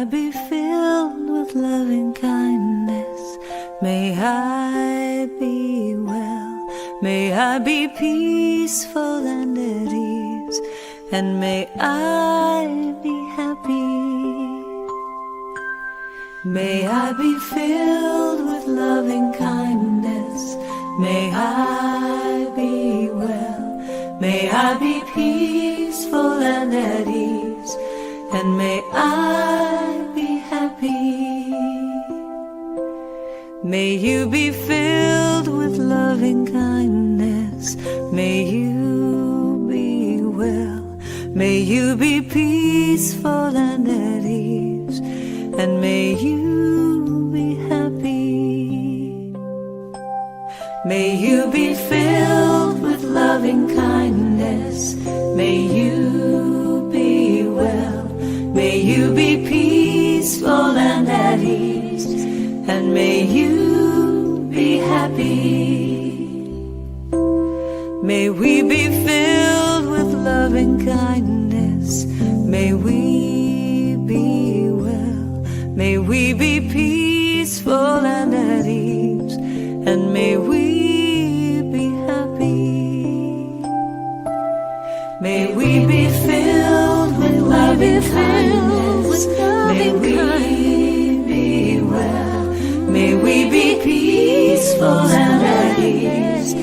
I be filled with loving kindness. May I be well. May I be peaceful and at ease. And may I be happy. May I be filled with loving kindness. May I be well. May I be peaceful and at ease. And may I be happy. May you be filled with loving kindness. May you be well. May you be peaceful and at ease. And may you be happy. May you be filled with loving kindness. May you be well. May you be peaceful and at ease. And may you be happy. May we be filled with loving kindness. May we be well. May we be peaceful and at ease. And may we be happy. May we be filled with loving kindness. May we be well. May we be peaceful and at ease.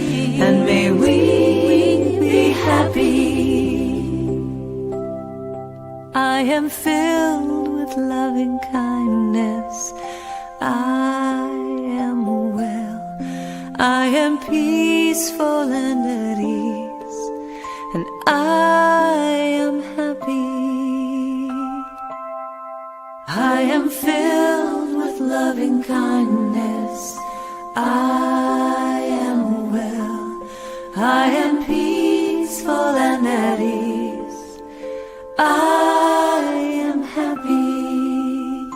And may we be happy. I am filled with loving kindness. I am well. I am peaceful and at ease. And I am happy. I am filled with loving kindness. I am well. I am peaceful and at ease. I am happy.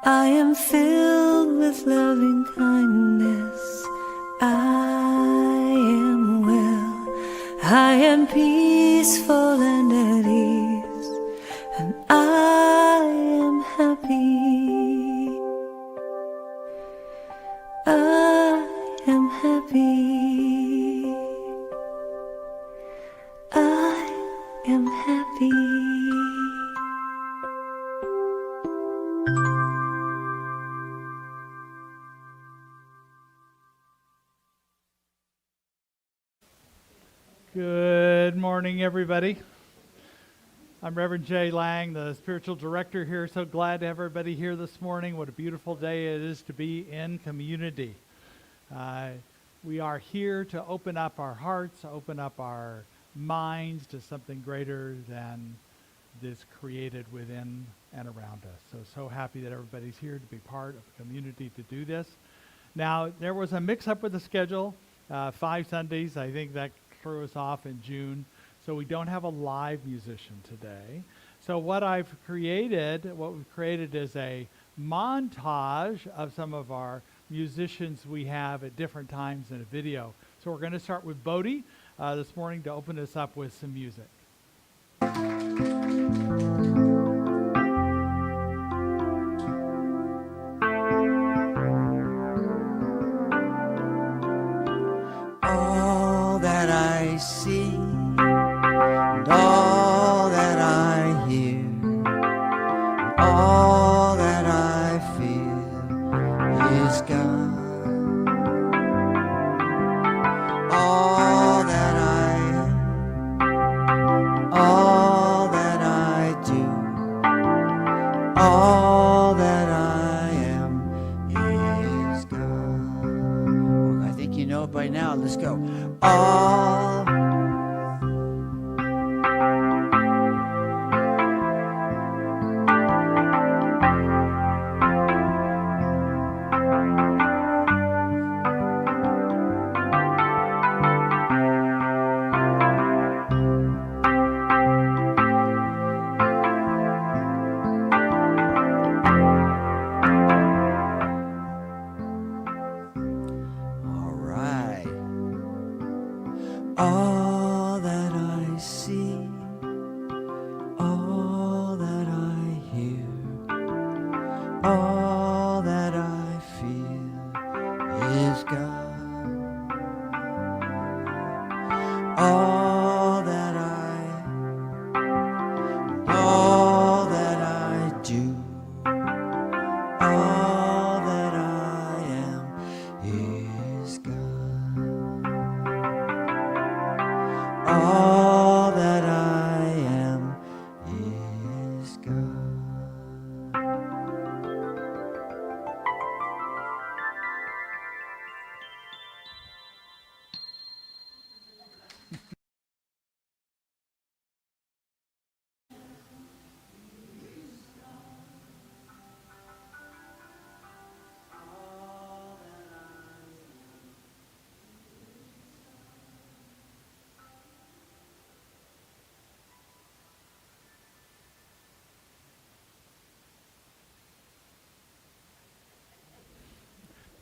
I am filled with loving kindness. I am well. I am peaceful and at ease. And I am happy. I am happy. I am happy. Good morning, everybody. I'm Reverend Jay Lang, the spiritual director here. So glad to have everybody here this morning. What a beautiful day it is to be in community. We are here to open up our hearts, open up our minds to something greater than this created within and around us. So happy that everybody's here to be part of a community to do this. Now, there was a mix-up with the schedule. 5 Sundays, I think that threw us off in June. So we don't have a live musician today. So what we've created is a montage of some of our musicians we have at different times in a video. So we're going to start with Bodie this morning to open us up with some music. All that I see and all that I hear and all that I feel is God. All that I am, all that I do all that I am is God.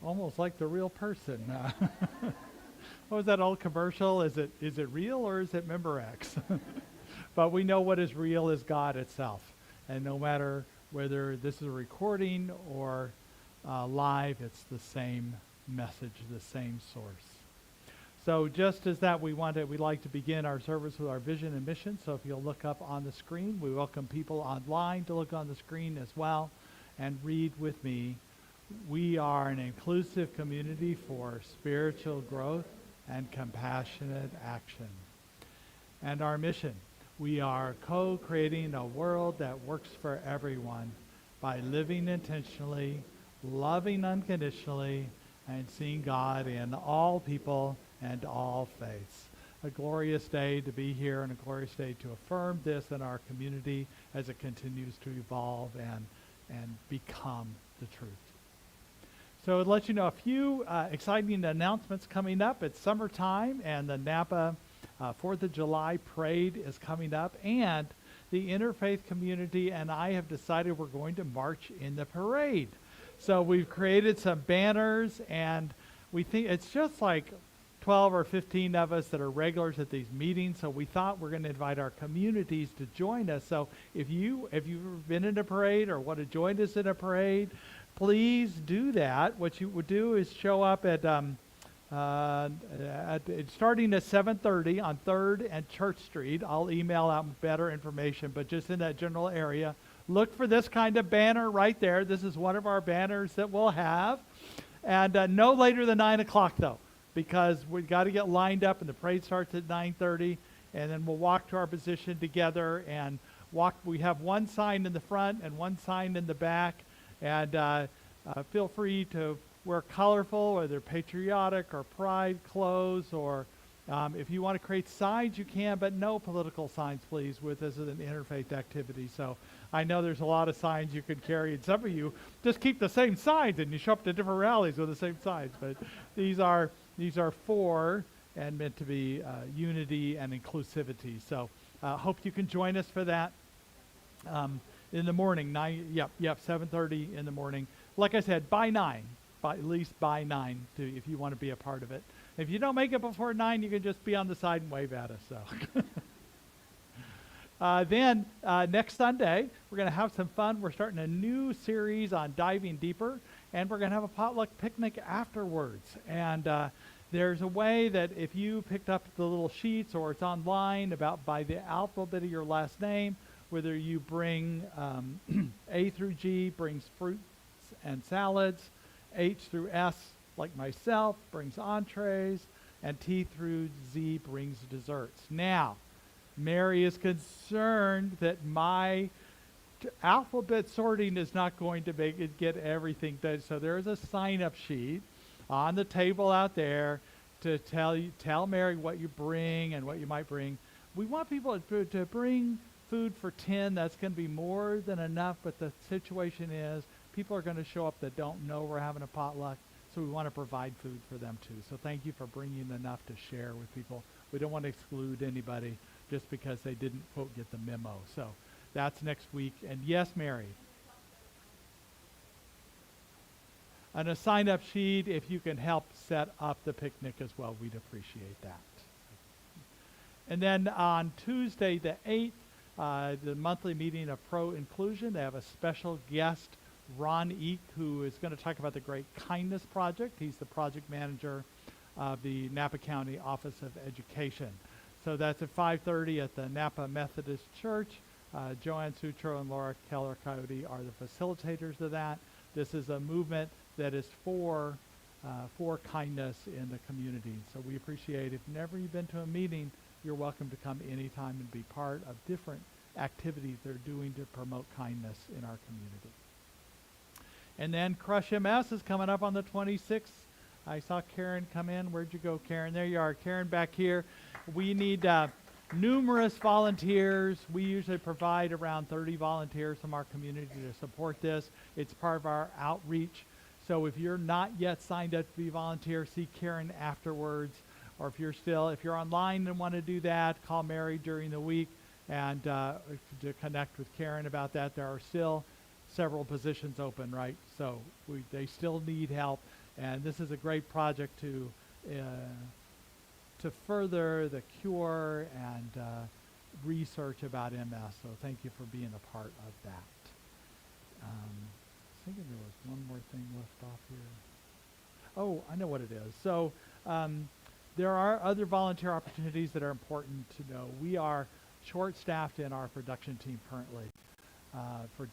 Almost like the real person. What was that old commercial? Is it real or is it Memorex? But we know what is real is God itself. And no matter whether this is a recording or live, it's the same message, the same source. So just as that, we'd like to begin our service with our vision and mission. So if you'll look up on the screen, we welcome people online to look on the screen as well and read with me. We are an inclusive community for spiritual growth and compassionate action. And our mission, we are co-creating a world that works for everyone by living intentionally, loving unconditionally, and seeing God in all people and all faiths. A glorious day to be here and a glorious day to affirm this in our community as it continues to evolve and become the truth. So to let you know a few exciting announcements coming up. It's summertime and the Napa 4th of July parade is coming up, and the interfaith community and I have decided we're going to march in the parade. So we've created some banners, and we think it's just like 12 or 15 of us that are regulars at these meetings, so we thought we're going to invite our communities to join us. So if you've been in a parade or want to join us in a parade, please do that. What you would do is show up at starting at 7:30 on 3rd and Church Street. I'll email out better information, but just in that general area, look for this kind of banner right there. This is one of our banners that we'll have. And no later than 9 o'clock, though, because we've got to get lined up, and the parade starts at 9:30, and then we'll walk to our position together and walk. We have one sign in the front and one sign in the back. And feel free to wear colorful, whether patriotic or pride clothes, or if you want to create signs, you can, but no political signs, please, with this as an interfaith activity. So I know there's a lot of signs you could carry, and some of you just keep the same signs, and you show up to different rallies with the same signs. But these are for and meant to be unity and inclusivity. So hope you can join us for that. In the morning, 7:30 in the morning. Like I said, at least by 9, if you want to be a part of it. If you don't make it before 9, you can just be on the side and wave at us. So, then next Sunday, we're going to have some fun. We're starting a new series on diving deeper, and we're going to have a potluck picnic afterwards. And there's a way that if you picked up the little sheets or it's online by the alphabet of your last name, whether you bring A through G brings fruits and salads, H through S, like myself, brings entrees, and T through Z brings desserts. Now, Mary is concerned that my alphabet sorting is not going to make it get everything done. So there is a sign-up sheet on the table out there to tell Mary what you bring and what you might bring. We want people to bring food for 10. That's going to be more than enough, but the situation is people are going to show up that don't know we're having a potluck, so we want to provide food for them too. So thank you for bringing enough to share with people. We don't want to exclude anybody just because they didn't, quote, get the memo. So that's next week. And yes, Mary, on a sign-up sheet, if you can help set up the picnic as well, we'd appreciate that. And then on Tuesday the 8th, the monthly meeting of Pro Inclusion, they have a special guest, Ron Eek, who is going to talk about the Great Kindness Project. He's the project manager of the Napa County Office of Education. So that's at 5:30 at the Napa Methodist Church. Joanne Sutro and Laura Keller-Coyote are the facilitators of that. This is a movement that is for kindness in the community. So we appreciate, if never you've been to a meeting, you're welcome to come anytime and be part of different activities they're doing to promote kindness in our community. And then Crush MS is coming up on the 26th. I saw Karen come in. Where'd you go, Karen? There you are. Karen back here. We need numerous volunteers. We usually provide around 30 volunteers from our community to support this. It's part of our outreach. So if you're not yet signed up to be a volunteer, see Karen afterwards. Or if you're online and want to do that, call Mary during the week and to connect with Karen about that. There are still several positions open, right? So they still need help, and this is a great project to further the cure and research about MS. So thank you for being a part of that. I was thinking there was one more thing left off here. Oh, I know what it is. So there are other volunteer opportunities that are important to know. We are short-staffed in our production team currently. For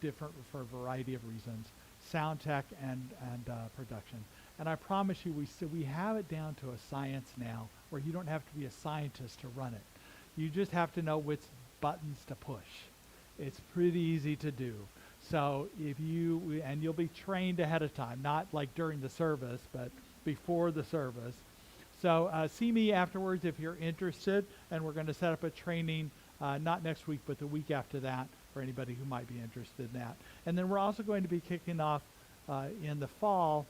a variety of reasons, sound tech and production. And I promise you, we have it down to a science now where you don't have to be a scientist to run it. You just have to know which buttons to push. It's pretty easy to do. So you'll be trained ahead of time, not like during the service, but before the service. So see me afterwards if you're interested, and we're going to set up a training, not next week, but the week after that, for anybody who might be interested in that. And then we're also going to be kicking off in the fall,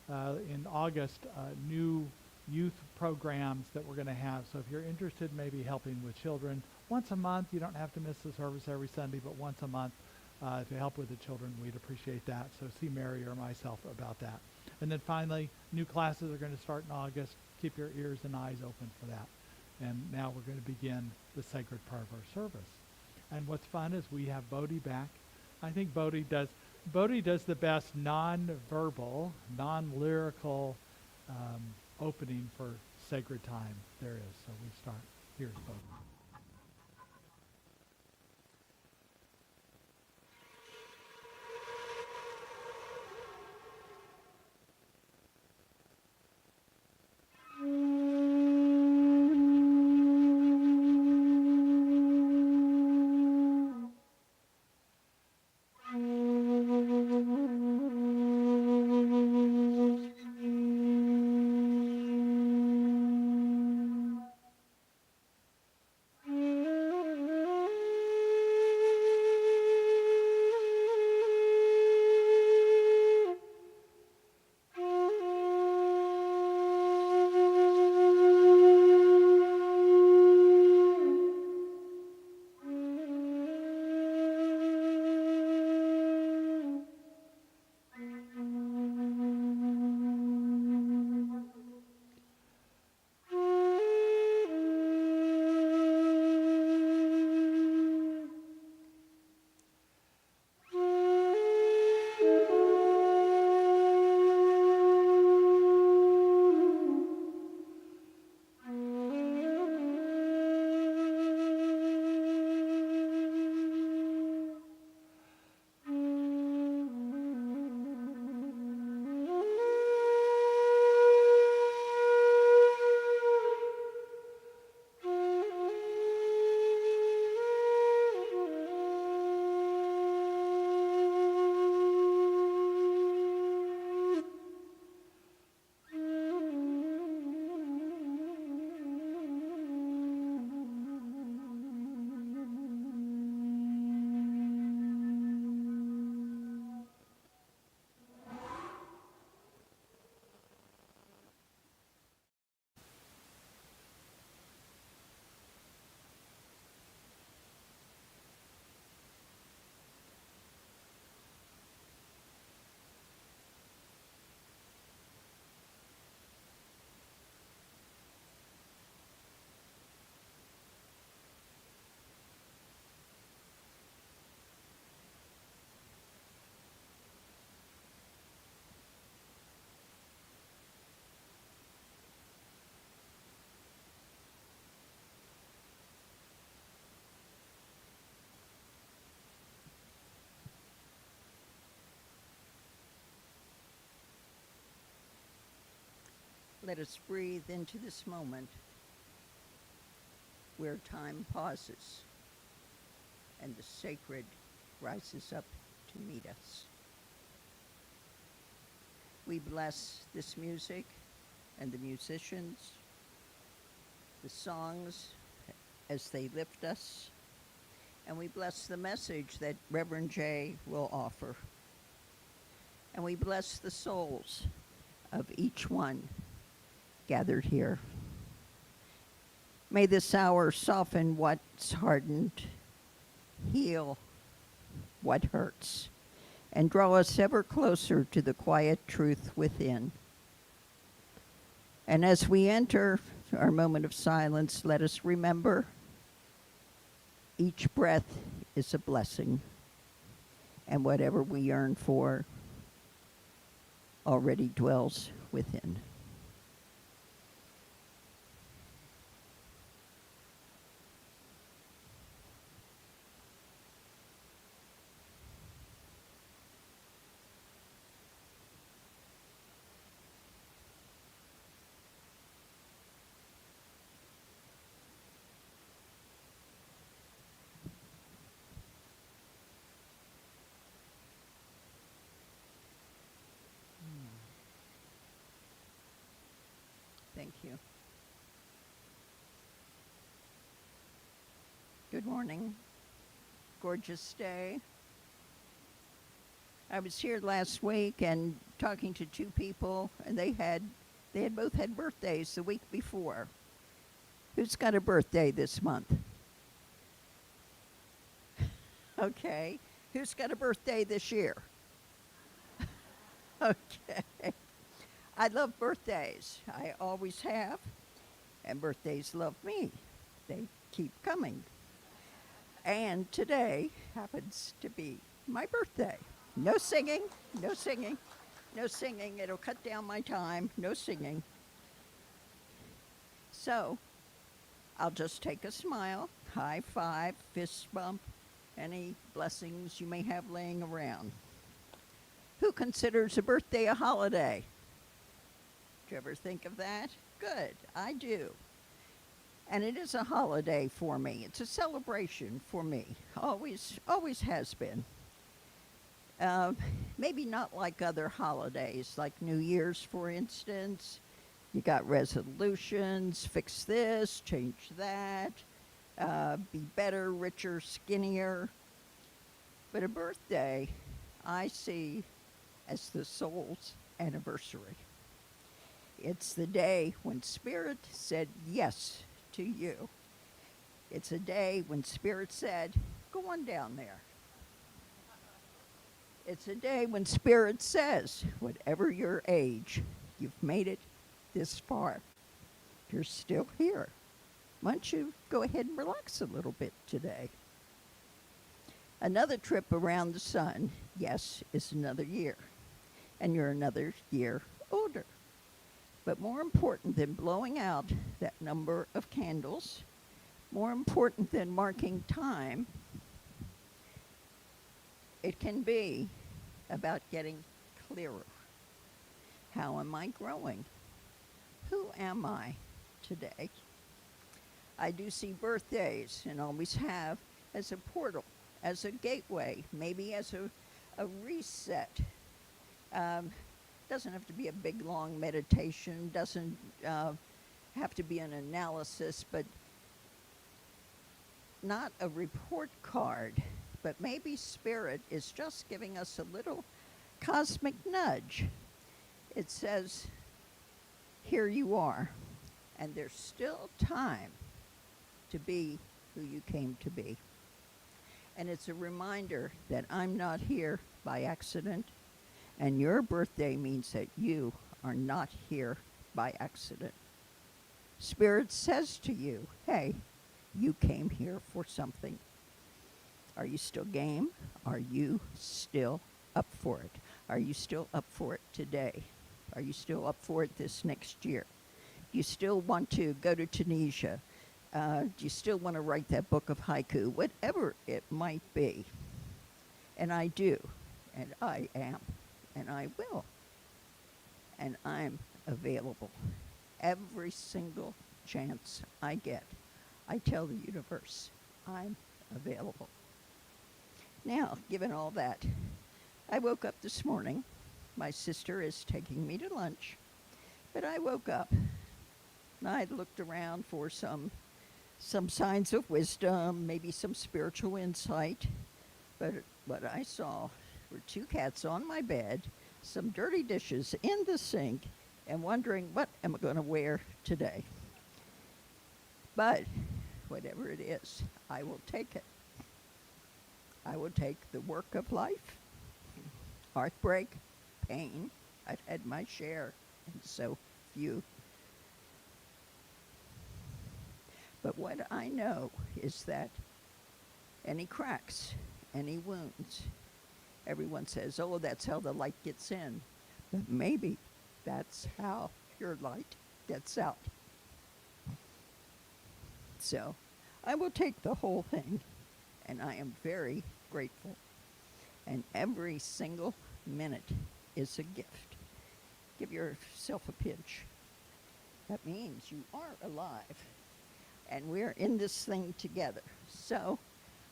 in August, new youth programs that we're going to have. So if you're interested in maybe helping with children once a month, you don't have to miss the service every Sunday, but once a month to help with the children, we'd appreciate that. So see Mary or myself about that. And then finally, new classes are going to start in August. Keep your ears and eyes open for that. And now we're going to begin the sacred part of our service. And what's fun is we have Bodhi back. I think Bodhi does the best non-verbal, non-lyrical opening for sacred time there is. So we start. Here's Bodhi. Let us breathe into this moment. where time pauses and the sacred rises up to meet us. We bless this music and the musicians, the songs as they lift us, and we bless the message that Reverend Jay will offer. And we bless the souls of each one gathered here. May this hour soften what's hardened, heal what hurts, and draw us ever closer to the quiet truth within. And as we enter our moment of silence, let us remember each breath is a blessing, and whatever we yearn for already dwells within. Thank you. Good morning. Gorgeous day. I was here last week and talking to two people, and they had both had birthdays the week before. Who's got a birthday this month? Okay. Who's got a birthday this year? Okay. I love birthdays. I always have. And birthdays love me. They keep coming. And today happens to be my birthday. No singing, no singing, no singing. It'll cut down my time. No singing. So I'll just take a smile, high five, fist bump, any blessings you may have laying around. Who considers a birthday a holiday? Do you ever think of that? Good, I do. And it is a holiday for me. It's a celebration for me. Always has been. Maybe not like other holidays, like New Year's, for instance. You got resolutions, fix this, change that, be better, richer, skinnier. But a birthday, I see as the soul's anniversary. It's the day when Spirit said yes to you. It's a day when Spirit said, go on down there. It's a day when Spirit says, whatever your age, you've made it this far. You're still here. Why don't you go ahead and relax a little bit today? Another trip around the sun, yes, is another year. And you're another year older. But more important than blowing out that number of candles, more important than marking time, it can be about getting clearer. How am I growing? Who am I today? I do see birthdays, and always have, as a portal, as a gateway, maybe as a reset. Doesn't have to be a big, long meditation, doesn't have to be an analysis, but not a report card, but maybe Spirit is just giving us a little cosmic nudge. It says, here you are, and there's still time to be who you came to be. And it's a reminder that I'm not here by accident, and your birthday means that you are not here by accident. Spirit says to you, hey, you came here for something. Are you still game? Are you still up for it? Are you still up for it today? Are you still up for it this next year? Do you still want to go to Tunisia? Do you still want to write that book of haiku? Whatever it might be. And I do. And I am. And I will. And I'm available. Every single chance I get, I tell the universe, I'm available. Now, given all that, I woke up this morning. My sister is taking me to lunch, but I woke up and I looked around for some signs of wisdom, maybe some spiritual insight. But what I saw were two cats on my bed, some dirty dishes in the sink, and wondering, what am I going to wear today? But whatever it is, I will take it. I will take the work of life, heartbreak, pain. I've had my share, and so few. But what I know is that any cracks, any wounds, everyone says, oh, that's how the light gets in. But maybe that's how your light gets out. So I will take the whole thing, and I am very grateful. And every single minute is a gift. Give yourself a pinch. That means you are alive, and we're in this thing together. So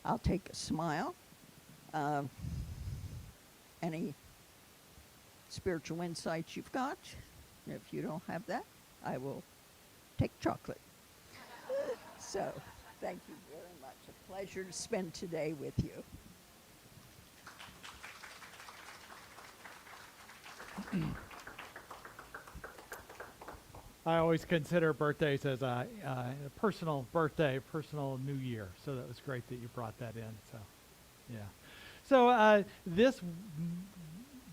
I'll take a smile. Any spiritual insights you've got? If you don't have that, I will take chocolate. So, thank you very much. A pleasure to spend today with you. I always consider birthdays as a personal birthday, personal New Year. So that was great that you brought that in. So, yeah. So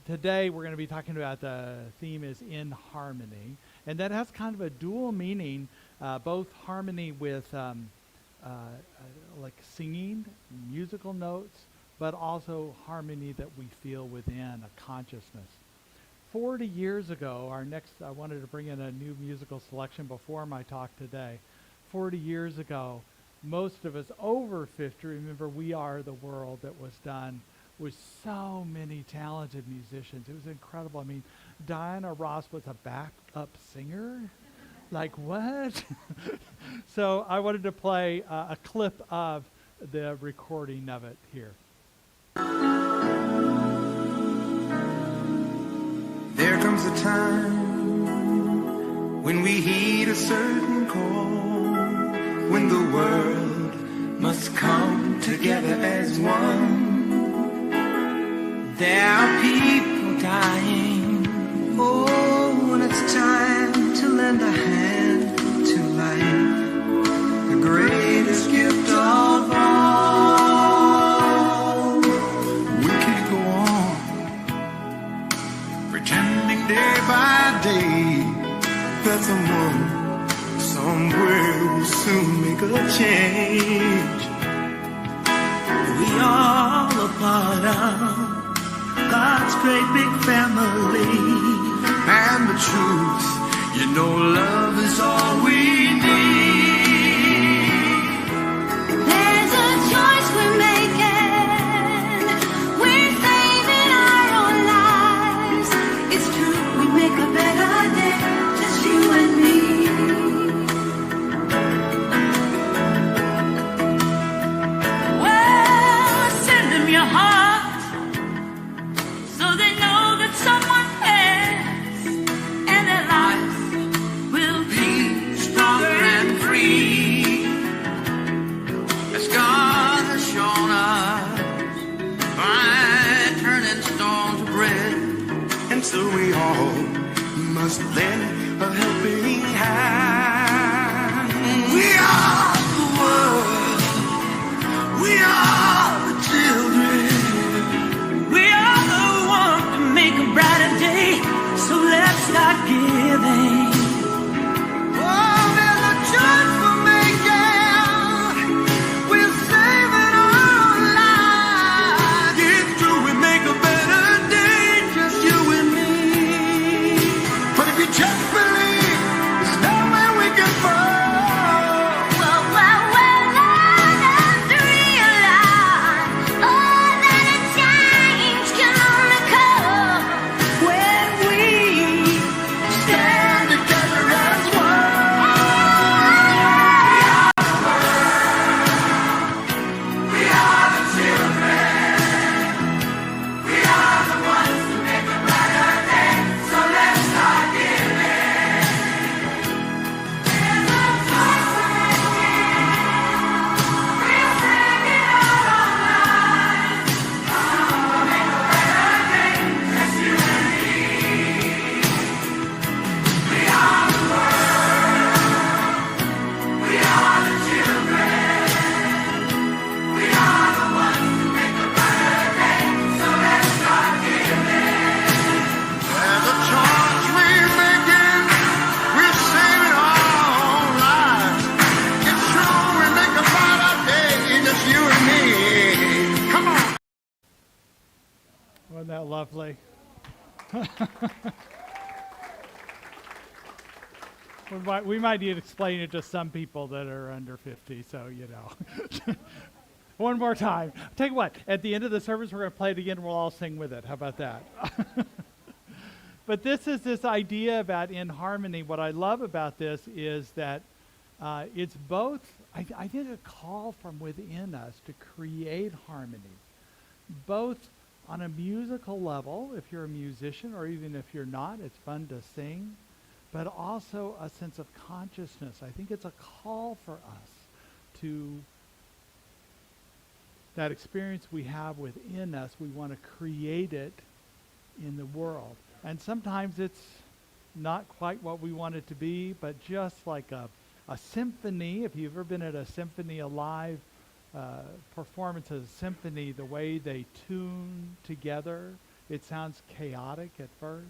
today we're going to be talking about the theme is in harmony, and that has kind of a dual meaning, both harmony with like singing, musical notes, but also harmony that we feel within a consciousness. 40 years ago, I wanted to bring in a new musical selection before my talk today. 40 years ago, most of us over 50, remember We Are the World, that was done with so many talented musicians. It was incredible. I mean, Diana Ross was a backup singer. Like what? So I wanted to play a clip of the recording of it here. There comes a time when we heed a certain call, when the world must come together as one. There are people dying. Oh, when it's time to lend a hand to life, the greatest gift of all. We can't go on pretending day by day that someone somewhere will soon make a change. We all a part of God's great big family, and the truth, you know, love is all we need. There's a choice we're making. We're saving our own lives. It's true, we make a better day, just you and me. Well, send them your heart. So we all must lend a helping hand. We are the world. We are the children. We are the one to make a brighter day. So let's start giving. Oh, there's a choice we're making. We're saving our lives. It's true, we make a better day, just you and me. Just believe there's nowhere we can fall. Well, learn to realize that lovely? We might need to explain it to some people that are under 50, so you know. One more time. Tell you what, at the end of the service, we're going to play it again, and we'll all sing with it. How about that? But this is this idea about in harmony. What I love about this is that it's both, I think, a call from within us to create harmony, both on a musical level, if you're a musician, or even if you're not, it's fun to sing, but also a sense of consciousness. I think it's a call for us to that experience we have within us. We want to create it in the world. And sometimes it's not quite what we want it to be, but just like a symphony, if you've ever been at a symphony, a live performance of a symphony, the way they tune together, it sounds chaotic at first.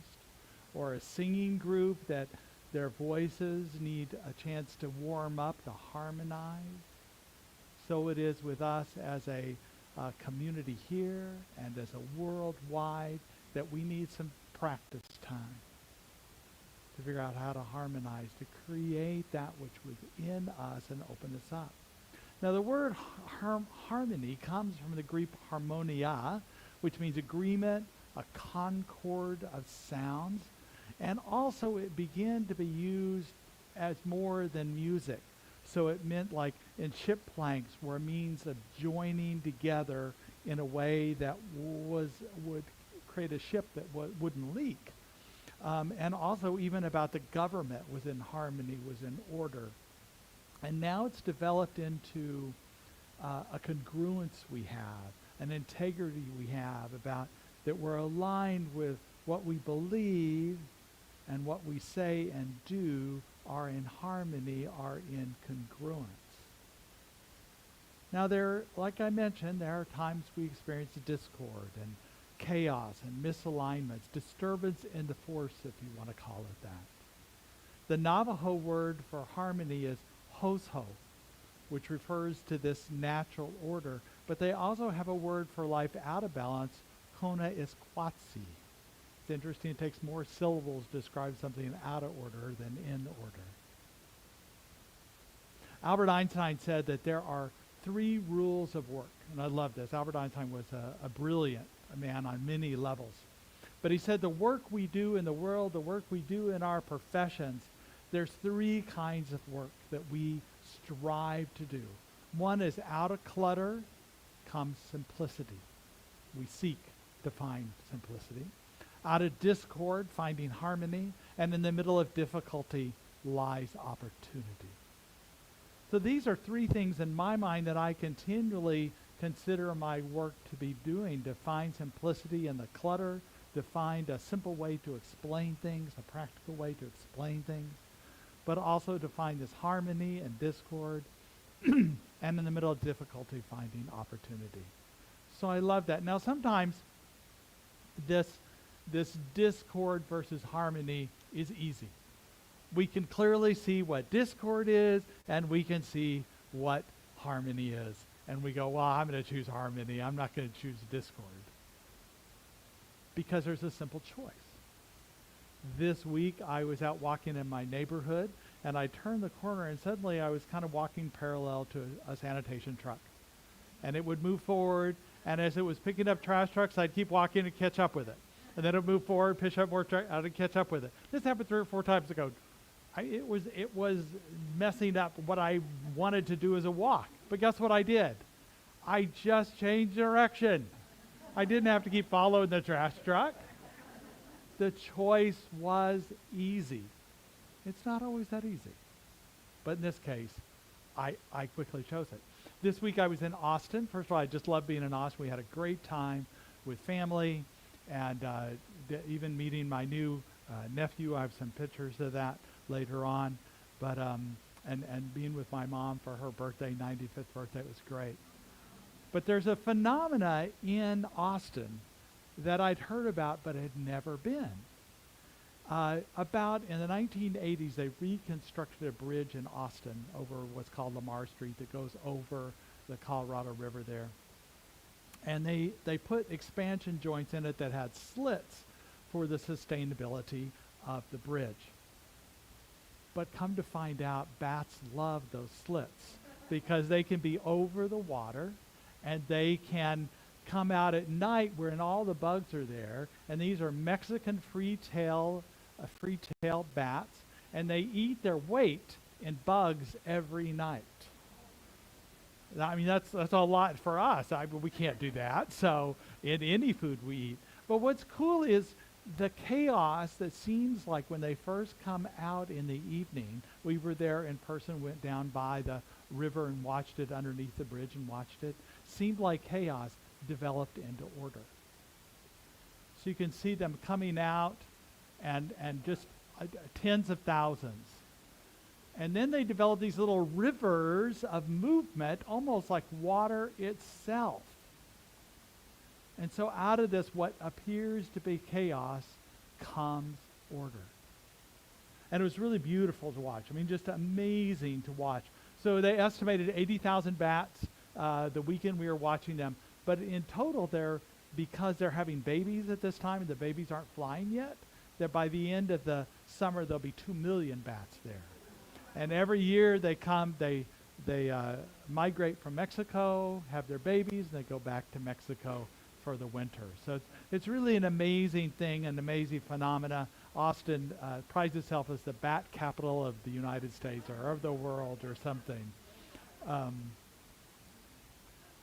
Or a singing group that their voices need a chance to warm up, to harmonize. So it is with us as a community here and as a worldwide that we need some practice time to figure out how to harmonize, to create that which was in us and open us up. Now the word harmony comes from the Greek harmonia, which means agreement, a concord of sounds. And also it began to be used as more than music. So it meant like in ship planks were a means of joining together in a way that would create a ship that wouldn't leak. And also even about the government was in harmony, was in order. And now it's developed into a congruence we have, an integrity we have about that we're aligned with what we believe and what we say and do are in harmony, are in congruence. Now like I mentioned, there are times we experience discord and chaos and misalignments, disturbance in the force, if you want to call it that. The Navajo word for harmony is hosho, which refers to this natural order, but they also have a word for life out of balance, kona iskwatsi. It's interesting, it takes more syllables to describe something out of order than in order. Albert Einstein said that there are 3 rules of work, and I love this. Albert Einstein was a brilliant man on many levels. But he said the work we do in the world, the work we do in our professions, there's 3 kinds of work that we strive to do. One is out of clutter comes simplicity. We seek to find simplicity. Out of discord, finding harmony, and in the middle of difficulty lies opportunity. So these are 3 things in my mind that I continually consider my work to be doing, to find simplicity in the clutter, to find a simple way to explain things, a practical way to explain things, but also to find this harmony and discord, and in the middle of difficulty, finding opportunity. So I love that. Now sometimes this discord versus harmony is easy. We can clearly see what discord is, and we can see what harmony is. And we go, well, I'm going to choose harmony. I'm not going to choose discord. Because there's a simple choice. This week, I was out walking in my neighborhood, and I turned the corner, and suddenly I was kind of walking parallel to a sanitation truck. And it would move forward, and as it was picking up trash trucks, I'd keep walking and catch up with it. And then it would move forward, pick up more trucks, I'd catch up with it. This happened 3 or 4 times ago. It was messing up what I wanted to do as a walk. But guess what I did? I just changed direction. I didn't have to keep following the trash truck. The choice was easy. It's not always that easy. But in this case, I quickly chose it. This week I was in Austin. First of all, I just love being in Austin. We had a great time with family and even meeting my new nephew. I have some pictures of that later on. But and being with my mom for her birthday, 95th birthday, was great. But there's a phenomena in Austin that I'd heard about but had never been. About in the 1980s, they reconstructed a bridge in Austin over what's called Lamar Street that goes over the Colorado River there. And they put expansion joints in it that had slits for the sustainability of the bridge. But come to find out, bats love those slits because they can be over the water and they can come out at night when all the bugs are there. And these are Mexican free-tail bats, and they eat their weight in bugs every night. I mean, that's a lot for us. We can't do that, so in any food we eat. But what's cool is the chaos that seems like when they first come out in the evening. We were there in person, went down by the river and watched it underneath the bridge and watched it. Seemed like chaos developed into order. So you can see them coming out and just tens of thousands. And then they develop these little rivers of movement, almost like water itself. And so out of this, what appears to be chaos, comes order. And it was really beautiful to watch. I mean, just amazing to watch. So they estimated 80,000 bats the weekend we were watching them. But in total, because they're having babies at this time and the babies aren't flying yet, that by the end of the summer, there'll be 2 million bats there. And every year they come, they migrate from Mexico, have their babies, and they go back to Mexico for the winter. So it's really an amazing thing, an amazing phenomena. Austin prides itself as the bat capital of the United States or of the world or something.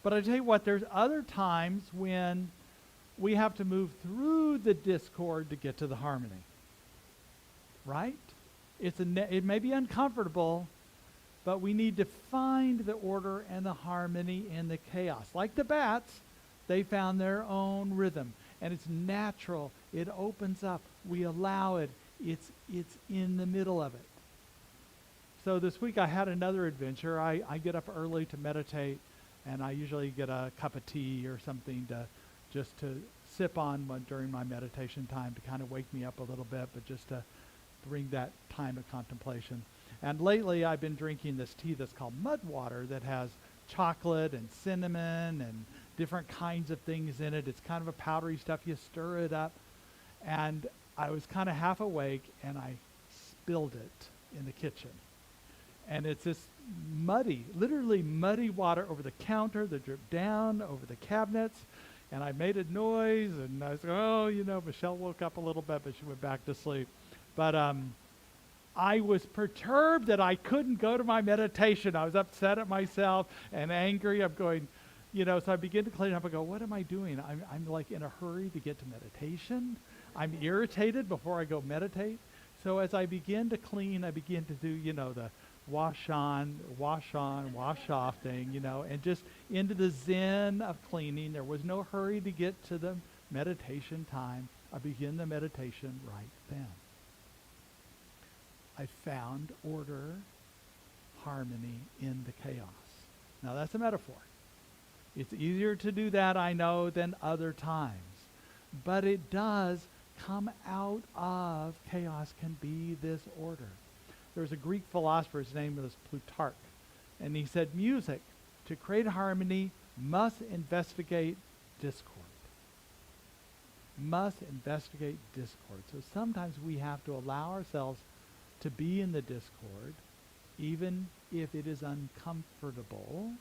But I tell you what, there's other times when we have to move through the discord to get to the harmony. Right? It may be uncomfortable, but we need to find the order and the harmony in the chaos. Like the bats, they found their own rhythm, and it's natural. It opens up. We allow it. It's in the middle of it. So this week I had another adventure. I get up early to meditate, and I usually get a cup of tea or something to sip on during my meditation time to kind of wake me up a little bit, but just to bring that time of contemplation. And lately I've been drinking this tea that's called mud water that has chocolate and cinnamon and different kinds of things in it. It's kind of a powdery stuff. You stir it up. And I was kind of half awake and I spilled it in the kitchen. And it's this muddy, literally muddy water over the counter that dripped down over the cabinets. And I made a noise and I was like, Michelle woke up a little bit, but she went back to sleep. But I was perturbed that I couldn't go to my meditation. I was upset at myself and angry. I'm going, so I begin to clean up. I go, what am I doing? I'm like in a hurry to get to meditation. I'm irritated before I go meditate. So as I begin to clean, I begin to do, the wash on, wash off thing, and just into the zen of cleaning. There was no hurry to get to the meditation time. I begin the meditation right then. I found order, harmony in the chaos. Now that's a metaphor. It's easier to do that, I know, than other times. But it does come out of chaos, can be this order. There was a Greek philosopher, his name was Plutarch, and he said music, to create harmony, must investigate discord. Must investigate discord. So sometimes we have to allow ourselves to be in the discord, even if it is uncomfortable.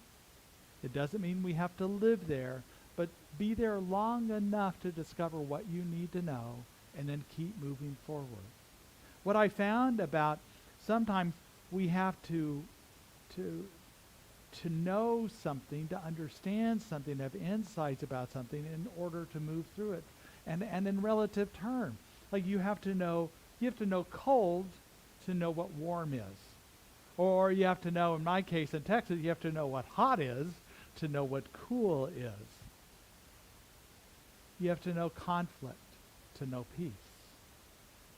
It doesn't mean we have to live there, but be there long enough to discover what you need to know and then keep moving forward. What I found about sometimes we have to know something, to understand something, to have insights about something in order to move through it. And in relative terms, like you have to know cold to know what warm is. Or you have to know, in my case in Texas, you have to know what hot is to know what cool is. You have to know conflict to know peace.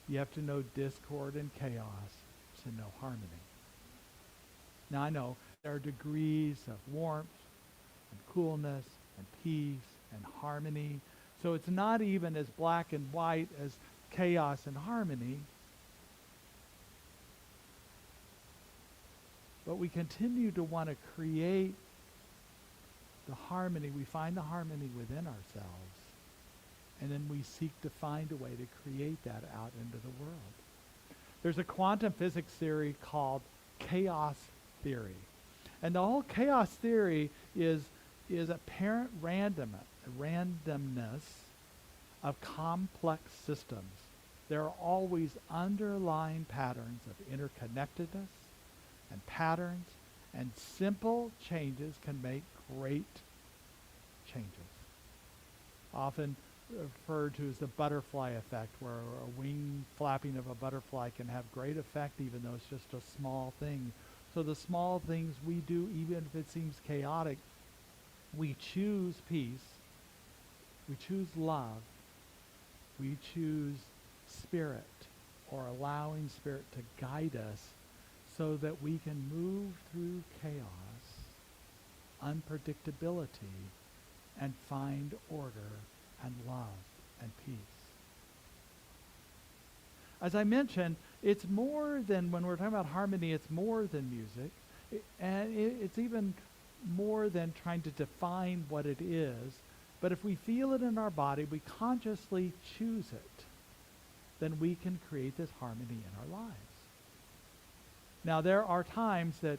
You have to know discord and chaos to know harmony. Now I know there are degrees of warmth and coolness and peace and harmony. So it's not even as black and white as chaos and harmony. But we continue to want to create the harmony, we find the harmony within ourselves, and then we seek to find a way to create that out into the world. There's a quantum physics theory called chaos theory. And the whole chaos theory is apparent randomness of complex systems. There are always underlying patterns of interconnectedness and patterns, and simple changes can make great changes. Often referred to as the butterfly effect, where a wing flapping of a butterfly can have great effect even though it's just a small thing. So the small things we do, even if it seems chaotic, we choose peace, we choose love, we choose spirit, or allowing spirit to guide us so that we can move through chaos, unpredictability, and find order and love and peace. As I mentioned, it's more than, when we're talking about harmony, it's more than music. It's even more than trying to define what it is. But if we feel it in our body, we consciously choose it, then we can create this harmony in our lives. Now, there are times that,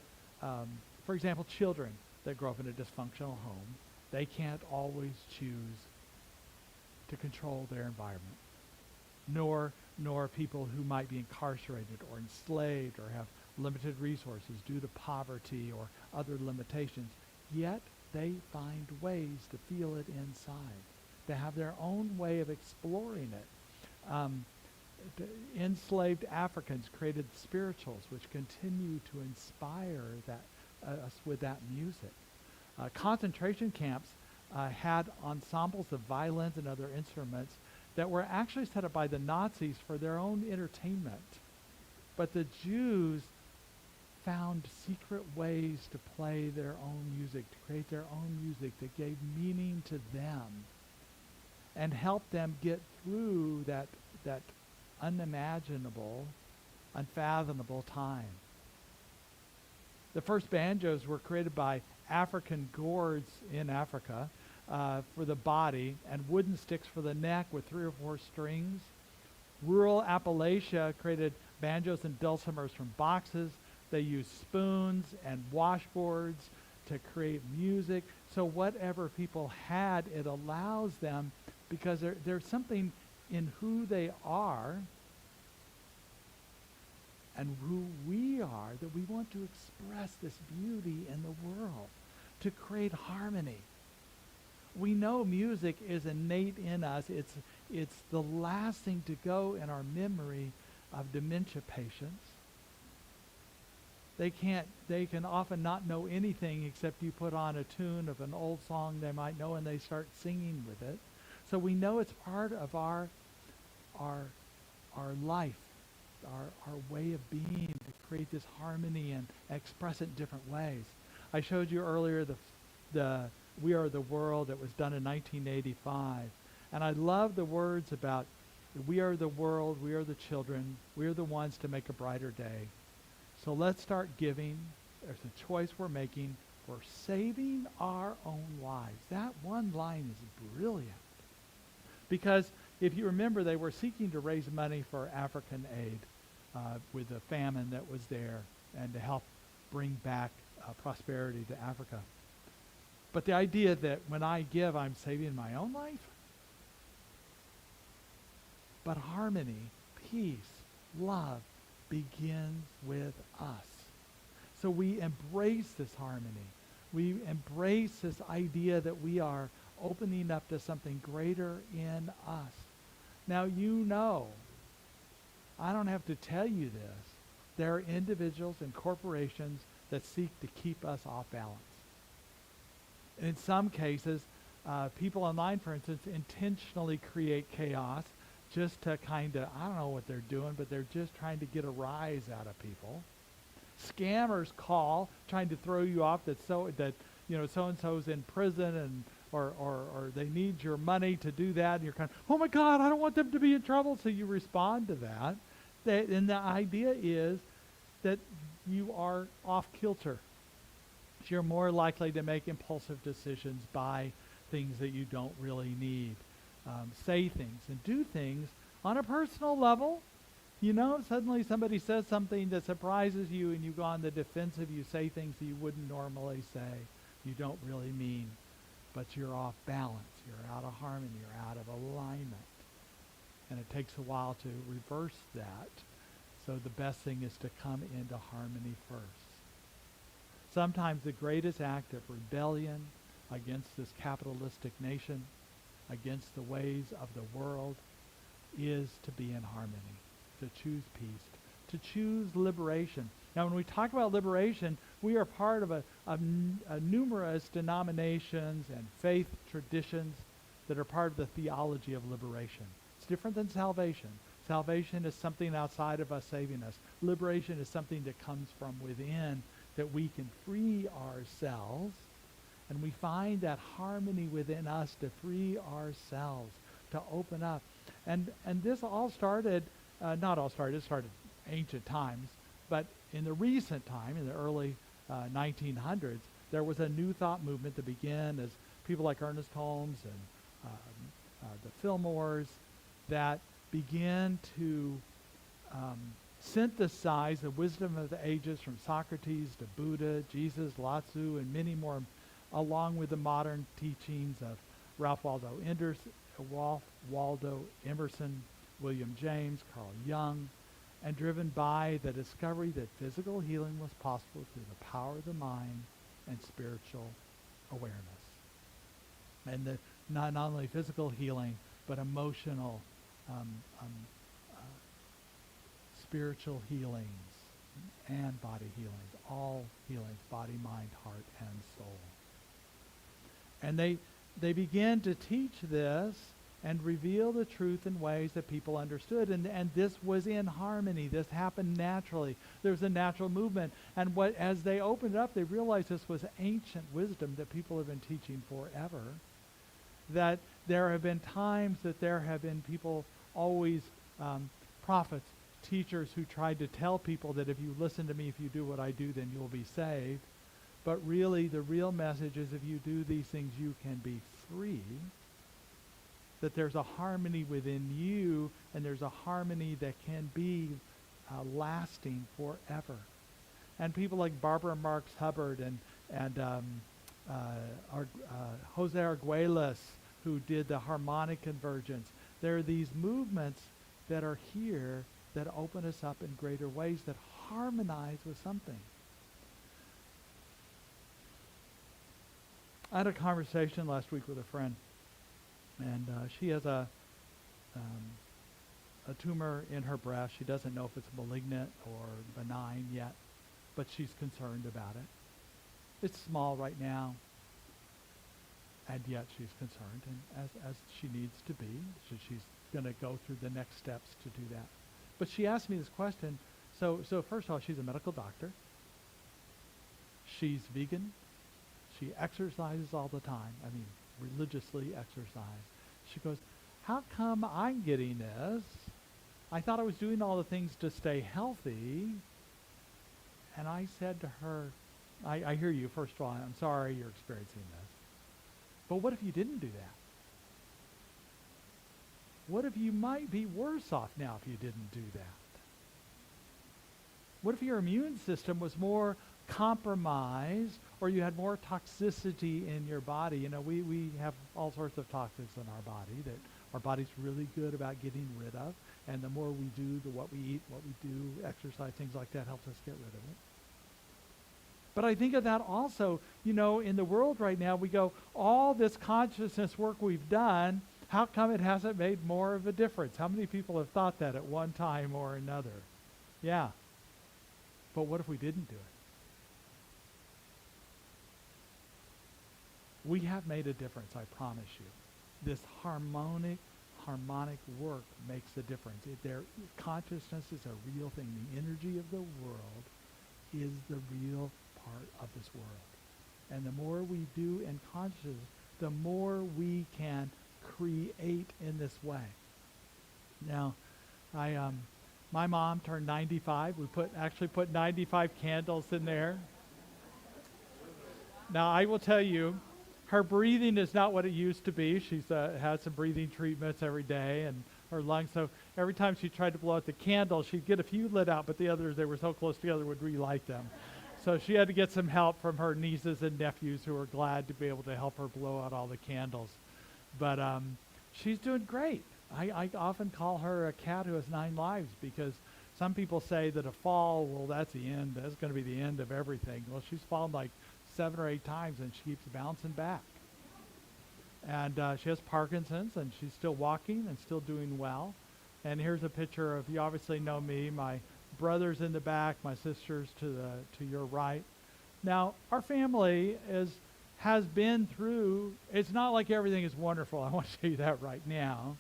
for example, children that grow up in a dysfunctional home, they can't always choose to control their environment, nor people who might be incarcerated or enslaved or have limited resources due to poverty or other limitations. Yet they find ways to feel it inside. They have their own way of exploring it. The enslaved Africans created spirituals which continue to inspire us with that music. Concentration camps had ensembles of violins and other instruments that were actually set up by the Nazis for their own entertainment. But the Jews found secret ways to play their own music, to create their own music that gave meaning to them and helped them get through that unimaginable, unfathomable time. The first banjos were created by African gourds in Africa for the body, and wooden sticks for the neck with 3 or 4 strings. Rural Appalachia created banjos and dulcimers from boxes. They used spoons and washboards to create music. So whatever people had, it allows them, because there's something in who they are and who we are that we want to express this beauty in the world, to create harmony. We know music is innate in us. It's the last thing to go in our memory of dementia patients. They can often not know anything except you put on a tune of an old song they might know and they start singing with it. So we know it's part of our life, our way of being, to create this harmony and express it in different ways. I showed you earlier the We Are the World that was done in 1985. And I love the words about we are the world, we are the children, we are the ones to make a brighter day. So let's start giving. There's a choice we're making. We're saving our own lives. That one line is brilliant. Because if you remember, they were seeking to raise money for African aid with the famine that was there and to help bring back prosperity to Africa. But the idea that when I give, I'm saving my own life. But harmony, peace, love begins with us. So we embrace this harmony. We embrace this idea that we are opening up to something greater in us. Now, you know, I don't have to tell you this. There are individuals and corporations that seek to keep us off balance. In some cases, people online, for instance, intentionally create chaos just to kind of, I don't know what they're doing, but they're just trying to get a rise out of people. Scammers call, trying to throw you off that so-and-so's in prison and or they need your money to do that, and you're kind of, oh my God, I don't want them to be in trouble, so you respond to that. And the idea is that you are off kilter. You're more likely to make impulsive decisions, buy things that you don't really need, say things and do things on a personal level. You know, suddenly somebody says something that surprises you and you go on the defensive. You say things that you wouldn't normally say, you don't really mean, but you're off balance. You're out of harmony. You're out of alignment. And it takes a while to reverse that. So the best thing is to come into harmony first. Sometimes the greatest act of rebellion against this capitalistic nation, against the ways of the world, is to be in harmony, to choose peace, to choose liberation. Now, when we talk about liberation, we are part of a numerous denominations and faith traditions that are part of the theology of liberation. It's different than salvation. Salvation is something outside of us saving us. Liberation is something that comes from within, that we can free ourselves, and we find that harmony within us to free ourselves, to open up. And this all started, it started ancient times, but in the recent time, in the early 1900s, there was a New Thought movement that began as people like Ernest Holmes and the Fillmores that began to synthesize the wisdom of the ages from Socrates to Buddha, Jesus, Lao Tzu, and many more, along with the modern teachings of Ralph Waldo Emerson, William James, Carl Jung, and driven by the discovery that physical healing was possible through the power of the mind and spiritual awareness. And not only physical healing, but emotional, spiritual healings and body healings, all healings, body, mind, heart, and soul. And they began to teach this and reveal the truth in ways that people understood. And this was in harmony. This happened naturally. There was a natural movement. And as they opened it up, they realized this was ancient wisdom that people have been teaching forever. That there have been times that there have been people, always prophets, teachers who tried to tell people that if you listen to me, if you do what I do, then you'll be saved. But really, the real message is if you do these things, you can be free. That there's a harmony within you, and there's a harmony that can be lasting forever. And people like Barbara Marx Hubbard and Jose Arguelles, who did the harmonic convergence. There are these movements that are here that open us up in greater ways, that harmonize with something. I had a conversation last week with a friend, and she has a tumor in her breast. She doesn't know if it's malignant or benign yet, but she's concerned about it. It's small right now, and yet she's concerned, and as she needs to be. So she's going to go through the next steps to do that. But she asked me this question. So first of all, she's a medical doctor. She's vegan. She exercises all the time. I mean, religiously exercise. She goes, how come I'm getting this? I thought I was doing all the things to stay healthy. And I said to her, I hear you, first of all. I'm sorry you're experiencing this. But what if you didn't do that? What if you might be worse off now if you didn't do that? What if your immune system was more compromised, or you had more toxicity in your body? You know, we have all sorts of toxins in our body that our body's really good about getting rid of. And the more we do, what we eat, what we do, exercise, things like that helps us get rid of it. But I think of that also, you know, in the world right now, we go, all this consciousness work we've done, how come it hasn't made more of a difference? How many people have thought that at one time or another? Yeah. But what if we didn't do it? We have made a difference, I promise you. This harmonic work makes a difference. Consciousness is a real thing. The energy of the world is the real part of this world. And the more we do in consciousness, the more we can create in this way. Now, my mom turned 95. We actually put 95 candles in there. Now, I will tell you, her breathing is not what it used to be. She's had some breathing treatments every day, and her lungs. So every time she tried to blow out the candle, she'd get a few lit out, but the others, they were so close together, would relight them. So she had to get some help from her nieces and nephews who were glad to be able to help her blow out all the candles. But she's doing great. I often call her a cat who has 9 lives, because some people say that a fall, well, that's the end. That's going to be the end of everything. Well, she's fallen like 7 or 8 times, and she keeps bouncing back. And she has Parkinson's, and she's still walking and still doing well. And here's a picture of, you obviously know me, my brother's in the back, my sister's to your right. Now, our family has been through, it's not like everything is wonderful. I want to tell you that right now.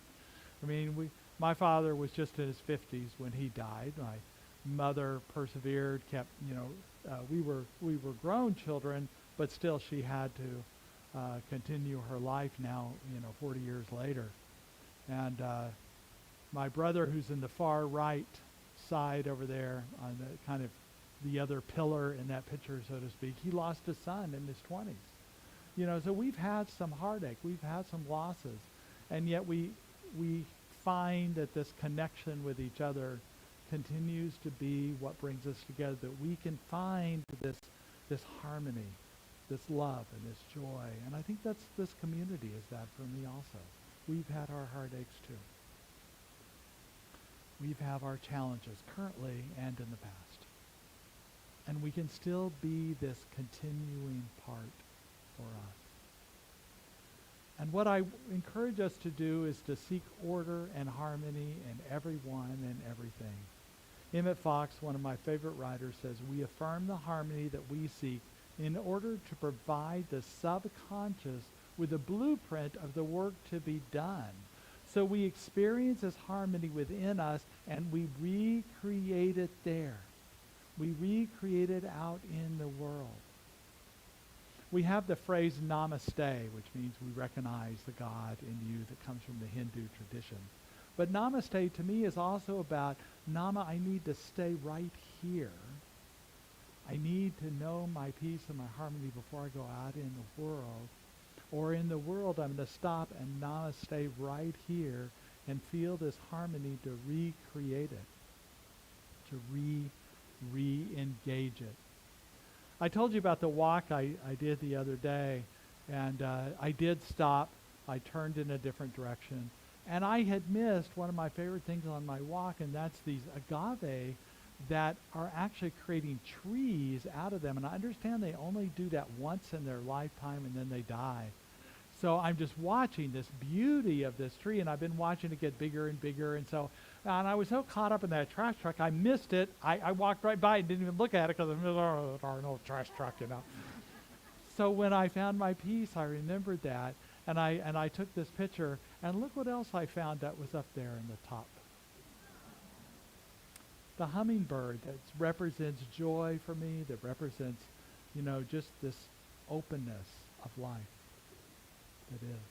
I mean, my father was just in his 50s when he died. My mother persevered, kept, we were grown children, but still she had to continue her life now, 40 years later. And my brother, who's in the far right side over there, on the kind of the other pillar in that picture, so to speak, he lost a son in his 20s. So we've had some heartache, we've had some losses, and yet we find that this connection with each other continues to be what brings us together, that we can find this harmony, this love, and this joy. And I think that's this community is that for me also. We've had our heartaches too. We've had our challenges currently and in the past. And we can still be this continuing part for us. And what I encourage us to do is to seek order and harmony in everyone and everything. Emmett Fox, one of my favorite writers, says, "We affirm the harmony that we seek in order to provide the subconscious with a blueprint of the work to be done. So we experience this harmony within us, and we recreate it there. We recreate it out in the world." We have the phrase namaste, which means we recognize the God in you, that comes from the Hindu tradition. But namaste to me is also about, I need to stay right here. I need to know my peace and my harmony before I go out in the world. Or in the world, I'm going to stop and namaste right here and feel this harmony to recreate it, to re-engage it. I told you about the walk I did the other day, and I did stop. I turned in a different direction. And I had missed one of my favorite things on my walk, and that's these agave that are actually creating trees out of them. And I understand they only do that once in their lifetime, and then they die. So I'm just watching this beauty of this tree, and I've been watching it get bigger and bigger. And I was so caught up in that trash truck, I missed it. I walked right by and didn't even look at it because there are no trash truck, So when I found my peace, I remembered that, and I took this picture, and look what else I found that was up there in the top. The hummingbird that represents joy for me, that represents, just this openness of life that is.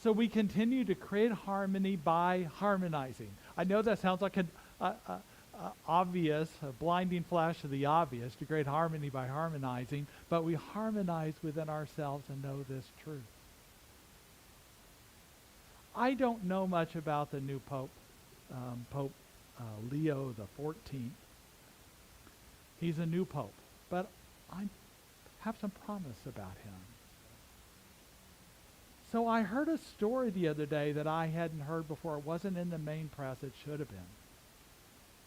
So we continue to create harmony by harmonizing. I know that sounds like an obvious, a blinding flash of the obvious, to create harmony by harmonizing, but we harmonize within ourselves and know this truth. I don't know much about the new Pope, Pope Leo the 14th. He's a new Pope, but I have some promise about him. So I heard a story the other day that I hadn't heard before. It wasn't in the main press. It should have been.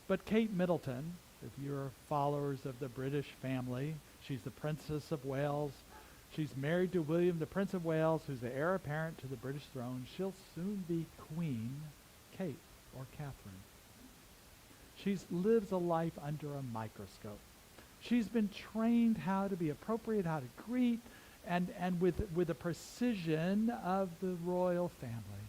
But Kate Middleton, if you're followers of the British family, she's the Princess of Wales. She's married to William, the Prince of Wales, who's the heir apparent to the British throne. She'll soon be Queen Kate, or Catherine. She lives a life under a microscope. She's been trained how to be appropriate, how to greet, and with the precision of the royal family.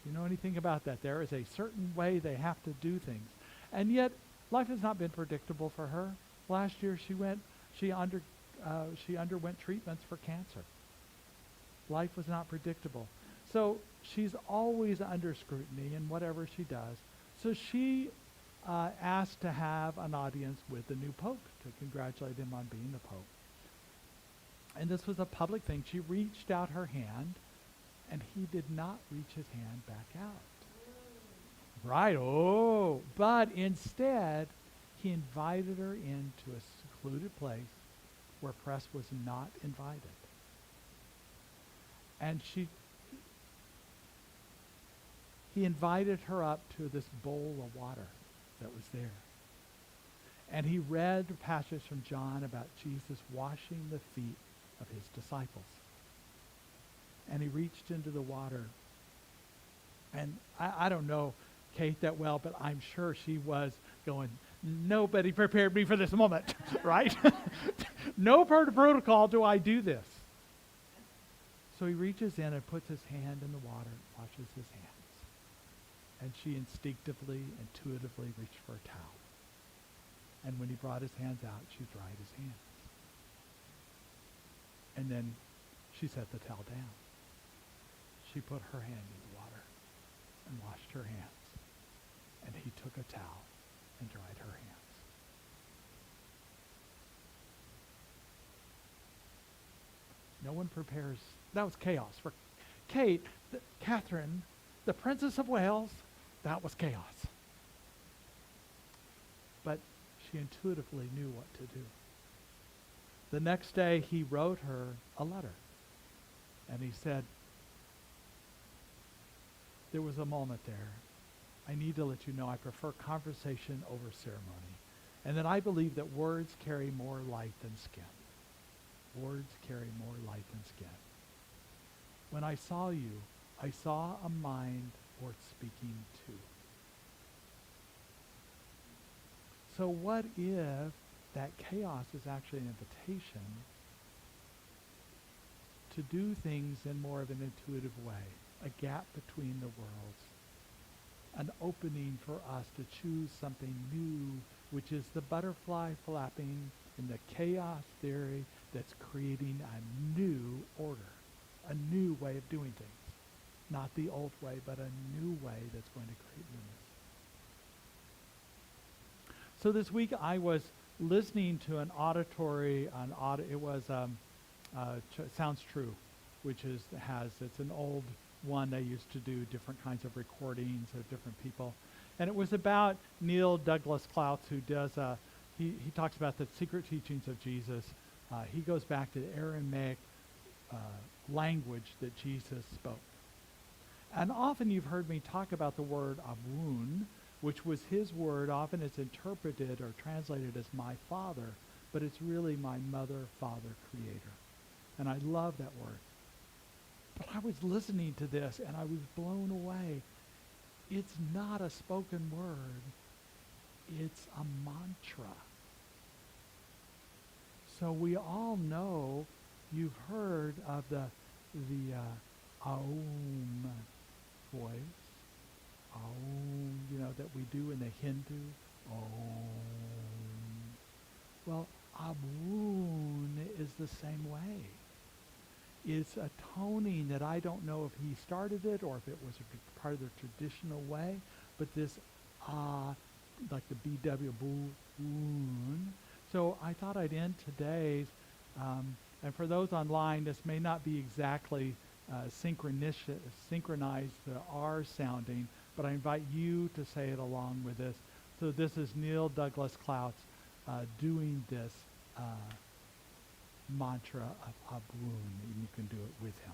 You know anything about that? There is a certain way they have to do things. And yet, life has not been predictable for her. Last year, she underwent treatments for cancer. Life was not predictable. So she's always under scrutiny in whatever she does. So she asked to have an audience with the new Pope to congratulate him on being the Pope. And this was a public thing. She reached out her hand, and he did not reach his hand back out. Right, oh, but instead, he invited her into a secluded place where press was not invited. And he invited her up to this bowl of water that was there. And he read a passage from John about Jesus washing the feet of his disciples. And he reached into the water. And I don't know Kate that well, but I'm sure she was going, nobody prepared me for this moment, right? No part of protocol do I do this. So he reaches in and puts his hand in the water, washes his hands. And she instinctively, intuitively reached for a towel. And when he brought his hands out, she dried his hands. And then she set the towel down. She put her hand in the water and washed her hands. And he took a towel and dried her hands. No one prepares. That was chaos. For Kate, Catherine, the Princess of Wales, that was chaos. But she intuitively knew what to do. The next day, he wrote her a letter. And he said, there was a moment there. I need to let you know I prefer conversation over ceremony. And that I believe that words carry more light than skin. Words carry more light than skin. When I saw you, I saw a mind worth speaking to. So what if that chaos is actually an invitation to do things in more of an intuitive way, a gap between the worlds, an opening for us to choose something new, which is the butterfly flapping in the chaos theory that's creating a new order, a new way of doing things. Not the old way, but a new way that's going to create newness. So this week I was listening to an auditory, it was Sounds True, which it's an old one. They used to do different kinds of recordings of different people. And it was about Neil Douglas Clout, who does, he talks about the secret teachings of Jesus. He goes back to the Aramaic language that Jesus spoke. And often you've heard me talk about the word Abun, which was his word. Often it's interpreted or translated as my father, but it's really my mother, father, creator. And I love that word. But I was listening to this and I was blown away. It's not a spoken word. It's a mantra. So we all know, you've heard of the Aum voice. Aum, that we do in the Hindu. Aum. Well, Abun is the same way. It's a toning that I don't know if he started it or if it was a part of the traditional way, but this like the BW, boon. So I thought I'd end today's, and for those online, this may not be exactly synchronized, the R sounding, but I invite you to say it along with this. So this is Neil Douglas Clout doing this mantra of Abun, and you can do it with him.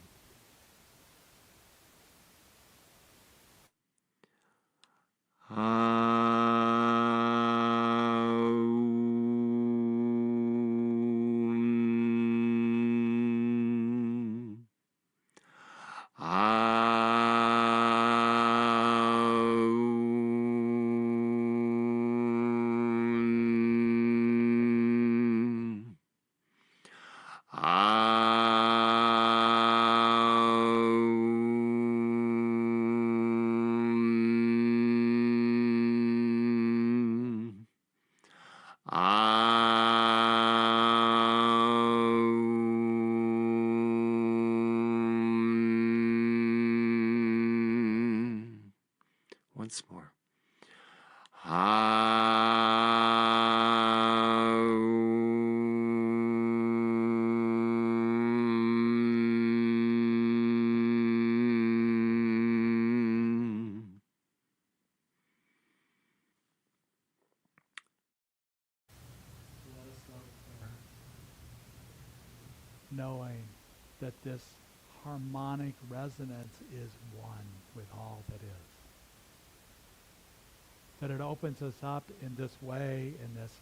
this harmonic resonance is one with all that is. That it opens us up in this way, in this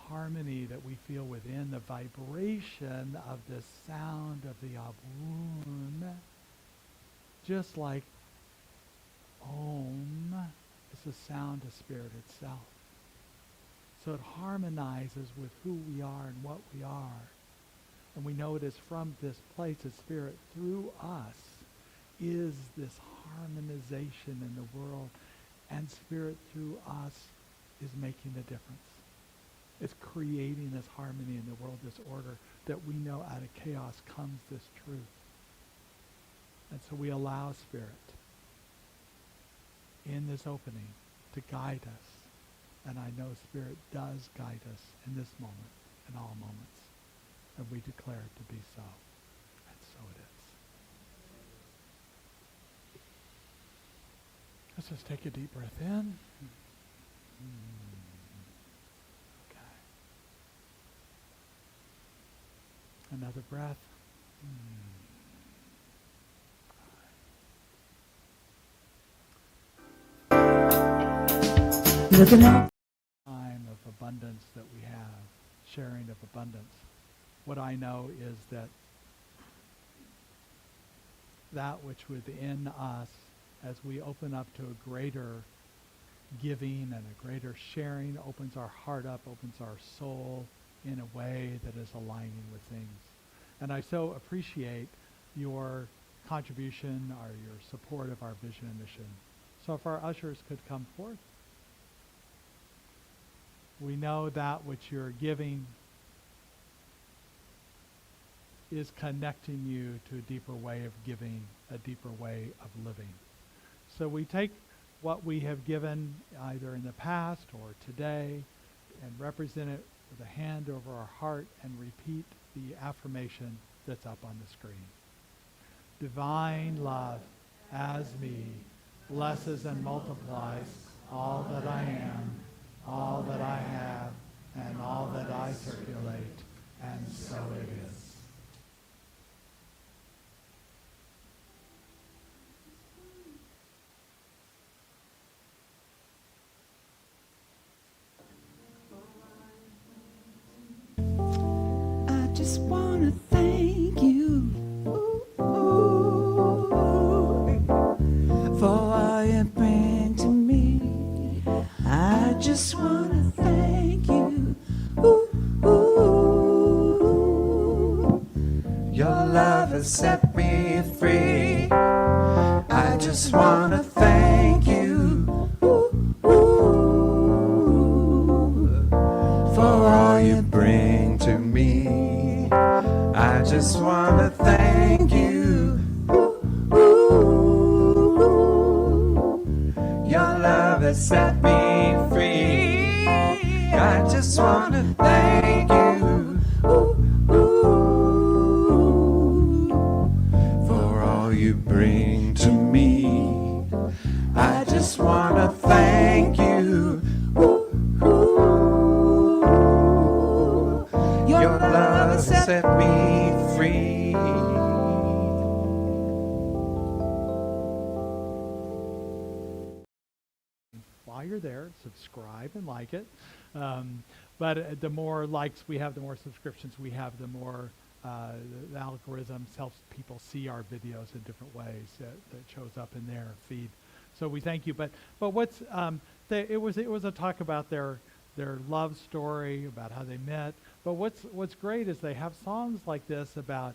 harmony that we feel within the vibration of the sound of the Abun, just like Om is the sound of spirit itself. So it harmonizes with who we are and what we are. And we know it is from this place of spirit through us is this harmonization in the world, and spirit through us is making the difference. It's creating this harmony in the world, this order, that we know out of chaos comes this truth. And so we allow spirit in this opening to guide us. And I know spirit does guide us in this moment, in all moments. And we declare it to be so. And so it is. Let's just take a deep breath in. Okay. Another breath. Looking up. Time of abundance that we have, sharing of abundance. What I know is that which within us, as we open up to a greater giving and a greater sharing, opens our heart up, opens our soul in a way that is aligning with things. And I so appreciate your contribution or your support of our vision and mission. So if our ushers could come forth. We know that which you're giving is connecting you to a deeper way of giving, a deeper way of living. So we take what we have given either in the past or today and represent it with a hand over our heart and repeat the affirmation that's up on the screen. Divine love as me blesses and multiplies all that I am, all that I have, and all that I circulate, and so it is. I just wanna thank you for all you bring to me. I just wanna thank you. Your love has set me free. I just wanna thank you for all you bring to me. I just wanna thank you. Your love has set me free. I just wanna thank you for all you bring to me. I just wanna thank you. Your love has set me free. While you're there, subscribe and like it. But the more likes we have, the more subscriptions we have, the more the algorithm helps people see our videos in different ways that shows up in their feed. So we thank you. But what's it was a talk about their love story, about how they met. But what's great is they have songs like this about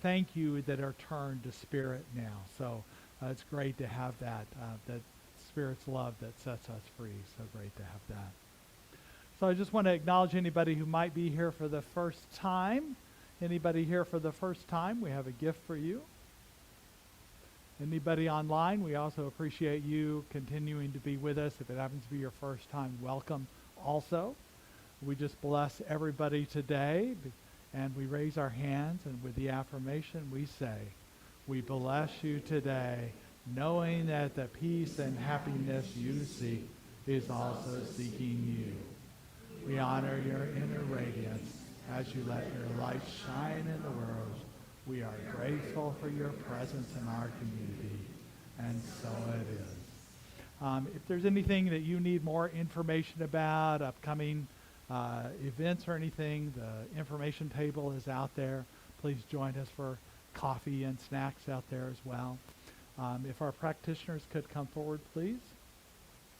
thank you that are turned to spirit now. So it's great to have that Spirit's love that sets us free. So great to have that. So I just want to acknowledge anybody who might be here for the first time. Anybody here for the first time, we have a gift for you. Anybody online, we also appreciate you continuing to be with us. If it happens to be your first time, welcome also. We just bless everybody today, and we raise our hands, and with the affirmation we say, we bless you today, knowing that the peace and happiness you seek is also seeking you. We honor your inner radiance as you let your light shine in the world. We are grateful for your presence in our community, and so it is. If there's anything that you need more information about, upcoming events or anything, the information table is out there. Please join us for coffee and snacks out there as well. If our practitioners could come forward, please.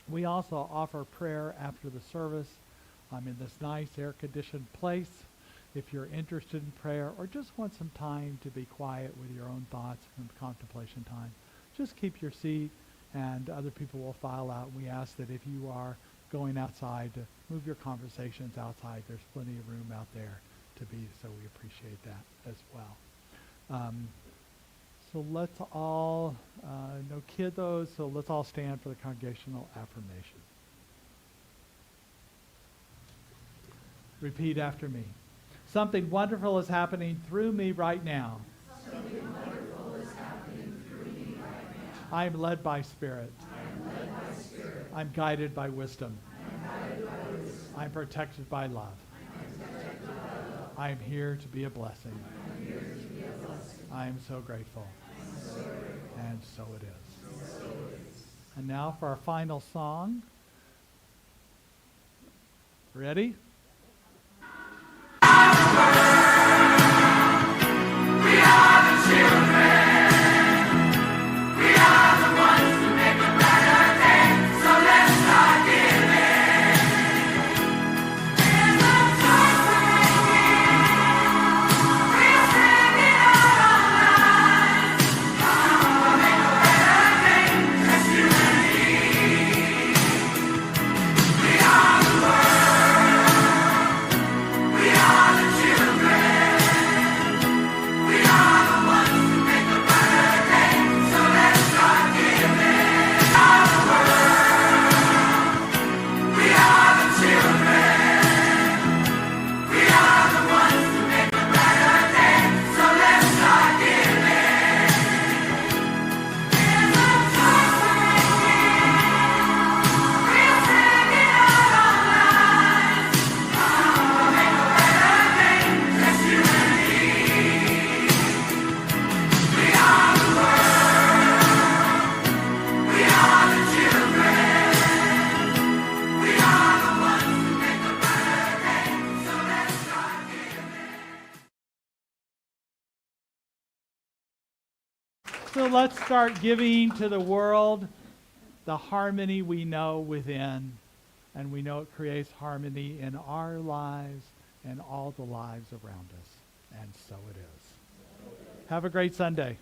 We also offer prayer after the service in this nice air-conditioned place. If you're interested in prayer or just want some time to be quiet with your own thoughts and contemplation time, just keep your seat and other people will file out. We ask that if you are going outside to move your conversations outside, there's plenty of room out there to be, so we appreciate that as well. So let's all, no kiddos, so let's all stand for the congregational affirmation. Repeat after me. Something wonderful is happening through me right now. Something wonderful is happening through me right now. I am led by Spirit. I am led by Spirit. I'm guided by wisdom. I am guided by wisdom. I'm protected by love. I am protected by love. I am here to be a blessing. I am here to be a blessing. I am so grateful. I am so grateful. And so it is. And so it is. And now for our final song. Ready? So let's start giving to the world the harmony we know within, and we know it creates harmony in our lives and all the lives around us, and so it is. Have a great Sunday.